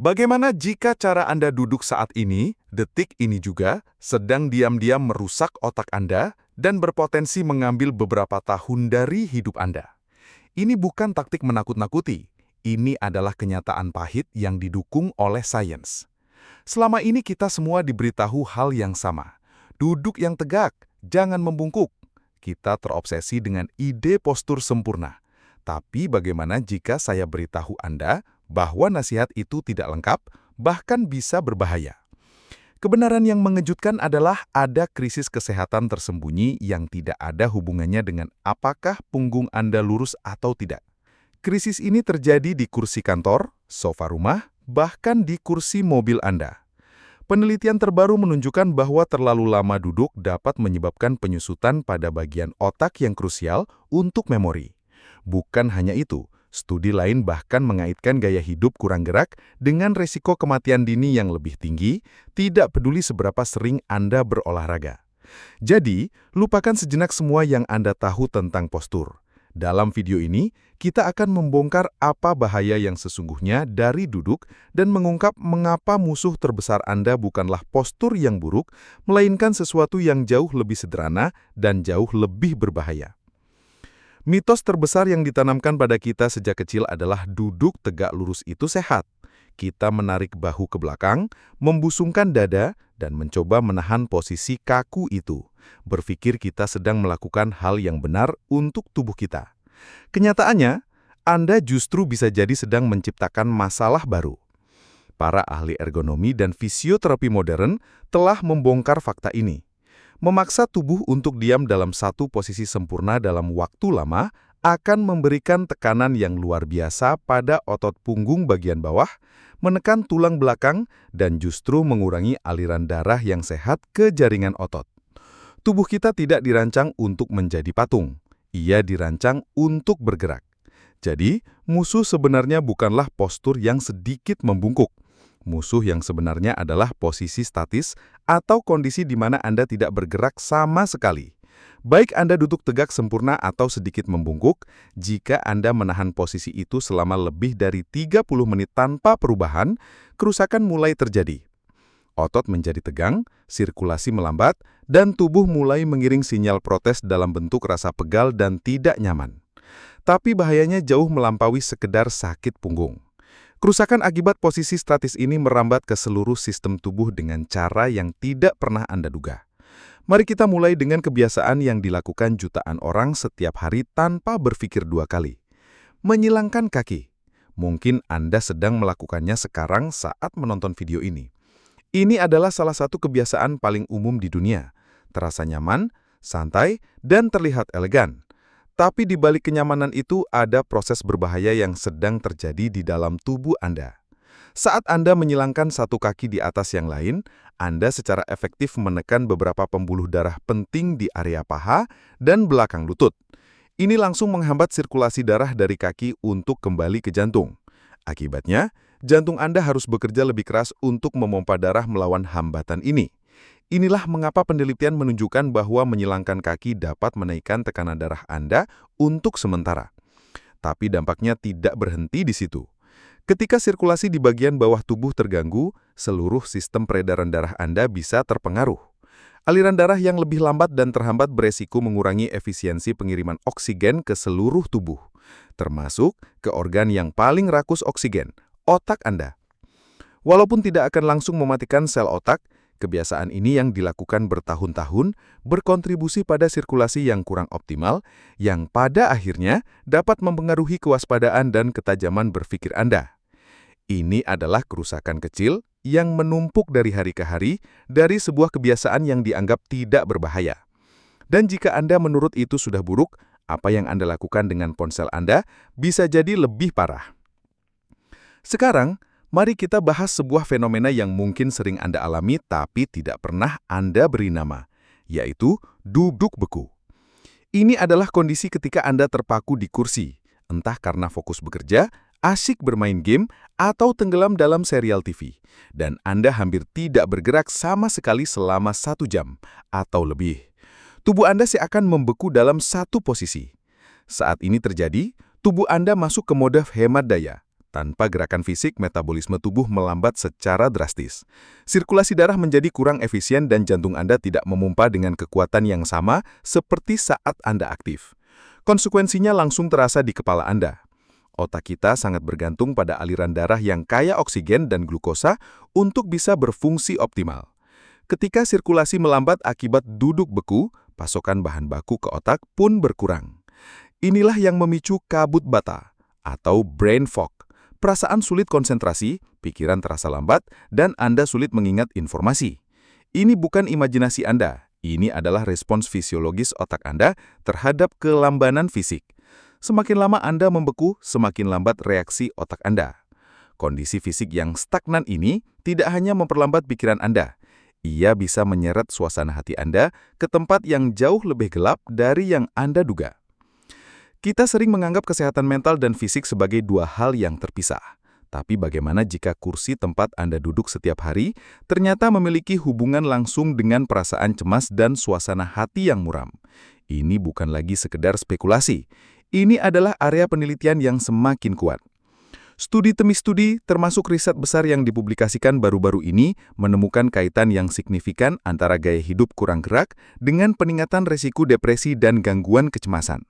Bagaimana jika cara Anda duduk saat ini, detik ini juga, sedang diam-diam merusak otak Anda dan berpotensi mengambil beberapa tahun dari hidup Anda? Ini bukan taktik menakut-nakuti. Ini adalah kenyataan pahit yang didukung oleh sains. Selama ini kita semua diberitahu hal yang sama. Duduk yang tegak, jangan membungkuk. Kita terobsesi dengan ide postur sempurna. Tapi bagaimana jika saya beritahu Anda bahwa nasihat itu tidak lengkap, bahkan bisa berbahaya? Kebenaran yang mengejutkan adalah ada krisis kesehatan tersembunyi yang tidak ada hubungannya dengan apakah punggung Anda lurus atau tidak. Krisis ini terjadi di kursi kantor, sofa rumah, bahkan di kursi mobil Anda. Penelitian terbaru menunjukkan bahwa terlalu lama duduk dapat menyebabkan penyusutan pada bagian otak yang krusial untuk memori. Bukan hanya itu, studi lain bahkan mengaitkan gaya hidup kurang gerak dengan resiko kematian dini yang lebih tinggi, tidak peduli seberapa sering Anda berolahraga. Jadi, lupakan sejenak semua yang Anda tahu tentang postur. Dalam video ini, kita akan membongkar apa bahaya yang sesungguhnya dari duduk dan mengungkap mengapa musuh terbesar Anda bukanlah postur yang buruk, melainkan sesuatu yang jauh lebih sederhana dan jauh lebih berbahaya. Mitos terbesar yang ditanamkan pada kita sejak kecil adalah duduk tegak lurus itu sehat. Kita menarik bahu ke belakang, membusungkan dada, dan mencoba menahan posisi kaku itu. Berpikir kita sedang melakukan hal yang benar untuk tubuh kita. Kenyataannya, Anda justru bisa jadi sedang menciptakan masalah baru. Para ahli ergonomi dan fisioterapi modern telah membongkar fakta ini. Memaksa tubuh untuk diam dalam satu posisi sempurna dalam waktu lama akan memberikan tekanan yang luar biasa pada otot punggung bagian bawah, menekan tulang belakang, dan justru mengurangi aliran darah yang sehat ke jaringan otot. Tubuh kita tidak dirancang untuk menjadi patung. Ia dirancang untuk bergerak. Jadi, musuh sebenarnya bukanlah postur yang sedikit membungkuk. Musuh yang sebenarnya adalah posisi statis atau kondisi di mana Anda tidak bergerak sama sekali. Baik Anda duduk tegak sempurna atau sedikit membungkuk, jika Anda menahan posisi itu selama lebih dari 30 menit tanpa perubahan, kerusakan mulai terjadi. Otot menjadi tegang, sirkulasi melambat, dan tubuh mulai mengiring sinyal protes dalam bentuk rasa pegal dan tidak nyaman. Tapi bahayanya jauh melampaui sekedar sakit punggung. Kerusakan akibat posisi statis ini merambat ke seluruh sistem tubuh dengan cara yang tidak pernah Anda duga. Mari kita mulai dengan kebiasaan yang dilakukan jutaan orang setiap hari tanpa berpikir dua kali. Menyilangkan kaki. Mungkin Anda sedang melakukannya sekarang saat menonton video ini. Ini adalah salah satu kebiasaan paling umum di dunia. Terasa nyaman, santai, dan terlihat elegan. Tapi di balik kenyamanan itu ada proses berbahaya yang sedang terjadi di dalam tubuh Anda. Saat Anda menyilangkan satu kaki di atas yang lain, Anda secara efektif menekan beberapa pembuluh darah penting di area paha dan belakang lutut. Ini langsung menghambat sirkulasi darah dari kaki untuk kembali ke jantung. Akibatnya, jantung Anda harus bekerja lebih keras untuk memompa darah melawan hambatan ini. Inilah mengapa penelitian menunjukkan bahwa menyilangkan kaki dapat menaikkan tekanan darah Anda untuk sementara. Tapi dampaknya tidak berhenti di situ. Ketika sirkulasi di bagian bawah tubuh terganggu, seluruh sistem peredaran darah Anda bisa terpengaruh. Aliran darah yang lebih lambat dan terhambat beresiko mengurangi efisiensi pengiriman oksigen ke seluruh tubuh, termasuk ke organ yang paling rakus oksigen, otak Anda. Walaupun tidak akan langsung mematikan sel otak, kebiasaan ini yang dilakukan bertahun-tahun berkontribusi pada sirkulasi yang kurang optimal, yang pada akhirnya dapat mempengaruhi kewaspadaan dan ketajaman berpikir Anda. Ini adalah kerusakan kecil yang menumpuk dari hari ke hari dari sebuah kebiasaan yang dianggap tidak berbahaya. Dan jika Anda menurut itu sudah buruk, apa yang Anda lakukan dengan ponsel Anda bisa jadi lebih parah. Sekarang, mari kita bahas sebuah fenomena yang mungkin sering Anda alami tapi tidak pernah Anda beri nama, yaitu duduk beku. Ini adalah kondisi ketika Anda terpaku di kursi, entah karena fokus bekerja, asyik bermain game, atau tenggelam dalam serial TV, dan Anda hampir tidak bergerak sama sekali selama 1 jam atau lebih. Tubuh Anda seakan membeku dalam satu posisi. Saat ini terjadi, tubuh Anda masuk ke mode hemat daya. Tanpa gerakan fisik, metabolisme tubuh melambat secara drastis. Sirkulasi darah menjadi kurang efisien dan jantung Anda tidak memompa dengan kekuatan yang sama seperti saat Anda aktif. Konsekuensinya langsung terasa di kepala Anda. Otak kita sangat bergantung pada aliran darah yang kaya oksigen dan glukosa untuk bisa berfungsi optimal. Ketika sirkulasi melambat akibat duduk beku, pasokan bahan baku ke otak pun berkurang. Inilah yang memicu kabut bata atau brain fog. Perasaan sulit konsentrasi, pikiran terasa lambat, dan Anda sulit mengingat informasi. Ini bukan imajinasi Anda, ini adalah respons fisiologis otak Anda terhadap kelambanan fisik. Semakin lama Anda membeku, semakin lambat reaksi otak Anda. Kondisi fisik yang stagnan ini tidak hanya memperlambat pikiran Anda, ia bisa menyeret suasana hati Anda ke tempat yang jauh lebih gelap dari yang Anda duga. Kita sering menganggap kesehatan mental dan fisik sebagai dua hal yang terpisah. Tapi bagaimana jika kursi tempat Anda duduk setiap hari ternyata memiliki hubungan langsung dengan perasaan cemas dan suasana hati yang muram? Ini bukan lagi sekedar spekulasi. Ini adalah area penelitian yang semakin kuat. Studi demi studi, termasuk riset besar yang dipublikasikan baru-baru ini, menemukan kaitan yang signifikan antara gaya hidup kurang gerak dengan peningkatan resiko depresi dan gangguan kecemasan.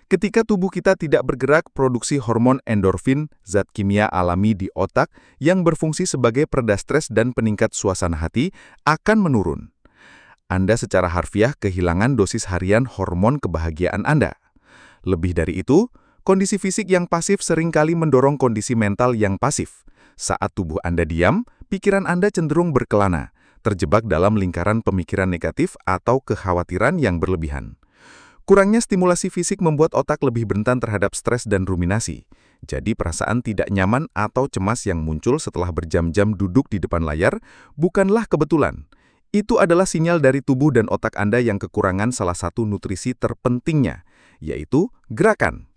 Ketika tubuh kita tidak bergerak, produksi hormon endorfin, zat kimia alami di otak yang berfungsi sebagai pereda stres dan peningkat suasana hati, akan menurun. Anda secara harfiah kehilangan dosis harian hormon kebahagiaan Anda. Lebih dari itu, kondisi fisik yang pasif seringkali mendorong kondisi mental yang pasif. Saat tubuh Anda diam, pikiran Anda cenderung berkelana, terjebak dalam lingkaran pemikiran negatif atau kekhawatiran yang berlebihan. Kurangnya stimulasi fisik membuat otak lebih rentan terhadap stres dan ruminasi. Jadi perasaan tidak nyaman atau cemas yang muncul setelah berjam-jam duduk di depan layar bukanlah kebetulan. Itu adalah sinyal dari tubuh dan otak Anda yang kekurangan salah satu nutrisi terpentingnya, yaitu gerakan.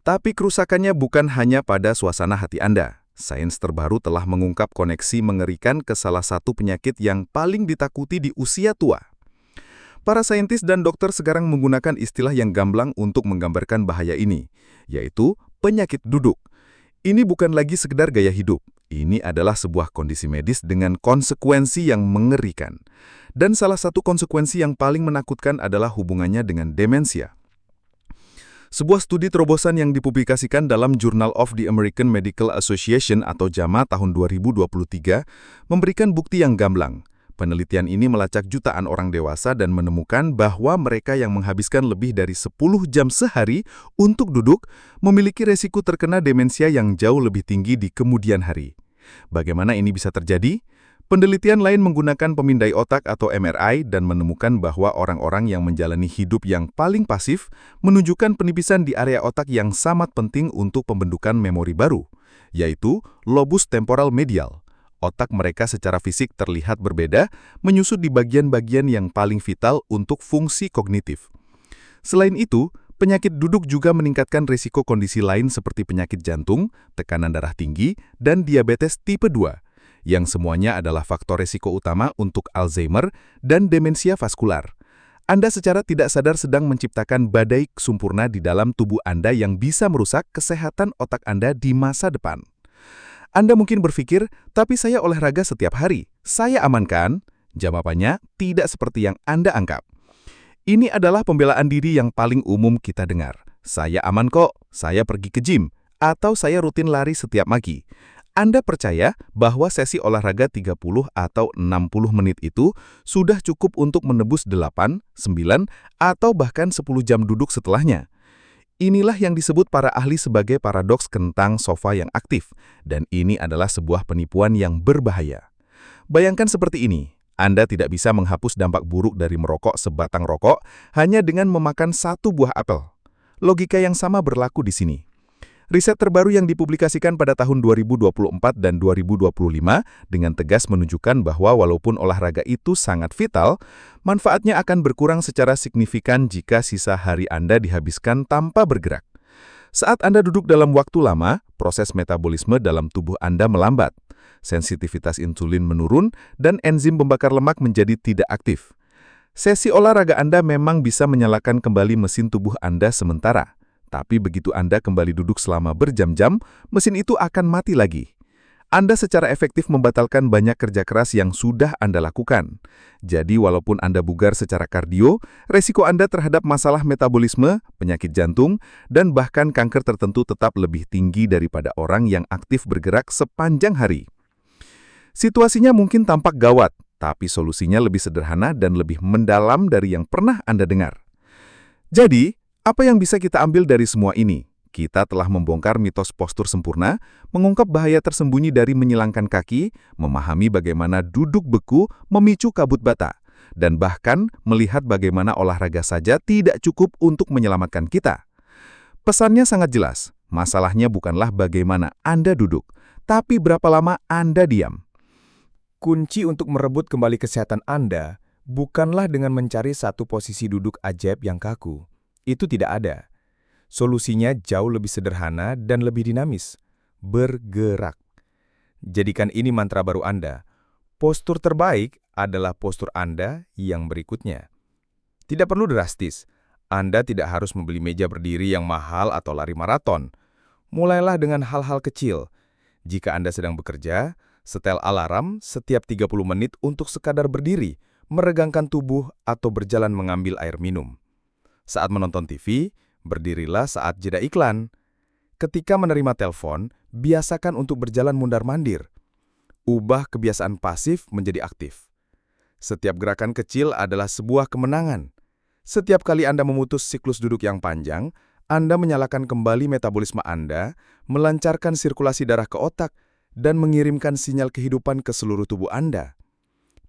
Tapi kerusakannya bukan hanya pada suasana hati Anda. Sains terbaru telah mengungkap koneksi mengerikan ke salah satu penyakit yang paling ditakuti di usia tua. Para saintis dan dokter sekarang menggunakan istilah yang gamblang untuk menggambarkan bahaya ini, yaitu penyakit duduk. Ini bukan lagi sekedar gaya hidup. Ini adalah sebuah kondisi medis dengan konsekuensi yang mengerikan. Dan salah satu konsekuensi yang paling menakutkan adalah hubungannya dengan demensia. Sebuah studi terobosan yang dipublikasikan dalam Journal of the American Medical Association atau JAMA tahun 2023 memberikan bukti yang gamblang. Penelitian ini melacak jutaan orang dewasa dan menemukan bahwa mereka yang menghabiskan lebih dari 10 jam sehari untuk duduk memiliki resiko terkena demensia yang jauh lebih tinggi di kemudian hari. Bagaimana ini bisa terjadi? Penelitian lain menggunakan pemindai otak atau MRI dan menemukan bahwa orang-orang yang menjalani hidup yang paling pasif menunjukkan penipisan di area otak yang sangat penting untuk pembentukan memori baru, yaitu lobus temporal medial. Otak mereka secara fisik terlihat berbeda, menyusut di bagian-bagian yang paling vital untuk fungsi kognitif. Selain itu, penyakit duduk juga meningkatkan risiko kondisi lain seperti penyakit jantung, tekanan darah tinggi, dan diabetes tipe 2, yang semuanya adalah faktor risiko utama untuk Alzheimer dan demensia vaskular. Anda secara tidak sadar sedang menciptakan badai sempurna di dalam tubuh Anda yang bisa merusak kesehatan otak Anda di masa depan. Anda mungkin berpikir, tapi saya olahraga setiap hari. Saya aman kan? Jawabannya tidak seperti yang Anda anggap. Ini adalah pembelaan diri yang paling umum kita dengar. Saya aman kok, saya pergi ke gym, atau saya rutin lari setiap pagi. Anda percaya bahwa sesi olahraga 30 atau 60 menit itu sudah cukup untuk menebus 8, 9, atau bahkan 10 jam duduk setelahnya. Inilah yang disebut para ahli sebagai paradoks kentang sofa yang aktif, dan ini adalah sebuah penipuan yang berbahaya. Bayangkan seperti ini, Anda tidak bisa menghapus dampak buruk dari merokok sebatang rokok hanya dengan memakan satu buah apel. Logika yang sama berlaku di sini. Riset terbaru yang dipublikasikan pada tahun 2024 dan 2025 dengan tegas menunjukkan bahwa walaupun olahraga itu sangat vital, manfaatnya akan berkurang secara signifikan jika sisa hari Anda dihabiskan tanpa bergerak. Saat Anda duduk dalam waktu lama, proses metabolisme dalam tubuh Anda melambat, sensitivitas insulin menurun, dan enzim pembakar lemak menjadi tidak aktif. Sesi olahraga Anda memang bisa menyalakan kembali mesin tubuh Anda sementara, Tapi begitu Anda kembali duduk selama berjam-jam, mesin itu akan mati lagi. Anda secara efektif membatalkan banyak kerja keras yang sudah Anda lakukan. Jadi walaupun Anda bugar secara kardio, resiko Anda terhadap masalah metabolisme, penyakit jantung, dan bahkan kanker tertentu tetap lebih tinggi daripada orang yang aktif bergerak sepanjang hari. Situasinya mungkin tampak gawat, tapi solusinya lebih sederhana dan lebih mendalam dari yang pernah Anda dengar. Jadi, apa yang bisa kita ambil dari semua ini? Kita telah membongkar mitos postur sempurna, mengungkap bahaya tersembunyi dari menyilangkan kaki, memahami bagaimana duduk beku memicu kabut bata, dan bahkan melihat bagaimana olahraga saja tidak cukup untuk menyelamatkan kita. Pesannya sangat jelas, masalahnya bukanlah bagaimana Anda duduk, tapi berapa lama Anda diam. Kunci untuk merebut kembali kesehatan Anda bukanlah dengan mencari satu posisi duduk ajaib yang kaku. Itu tidak ada. Solusinya jauh lebih sederhana dan lebih dinamis. Bergerak. Jadikan ini mantra baru Anda. Postur terbaik adalah postur Anda yang berikutnya. Tidak perlu drastis. Anda tidak harus membeli meja berdiri yang mahal atau lari maraton. Mulailah dengan hal-hal kecil. Jika Anda sedang bekerja, setel alarm setiap 30 menit untuk sekadar berdiri, meregangkan tubuh atau berjalan mengambil air minum. Saat menonton TV, berdirilah saat jeda iklan. Ketika menerima telepon, biasakan untuk berjalan mundar-mandir. Ubah kebiasaan pasif menjadi aktif. Setiap gerakan kecil adalah sebuah kemenangan. Setiap kali Anda memutus siklus duduk yang panjang, Anda menyalakan kembali metabolisme Anda, melancarkan sirkulasi darah ke otak, dan mengirimkan sinyal kehidupan ke seluruh tubuh Anda.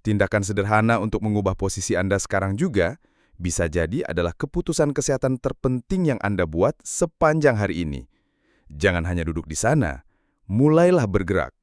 Tindakan sederhana untuk mengubah posisi Anda sekarang juga bisa jadi adalah keputusan kesehatan terpenting yang Anda buat sepanjang hari ini. Jangan hanya duduk di sana, mulailah bergerak.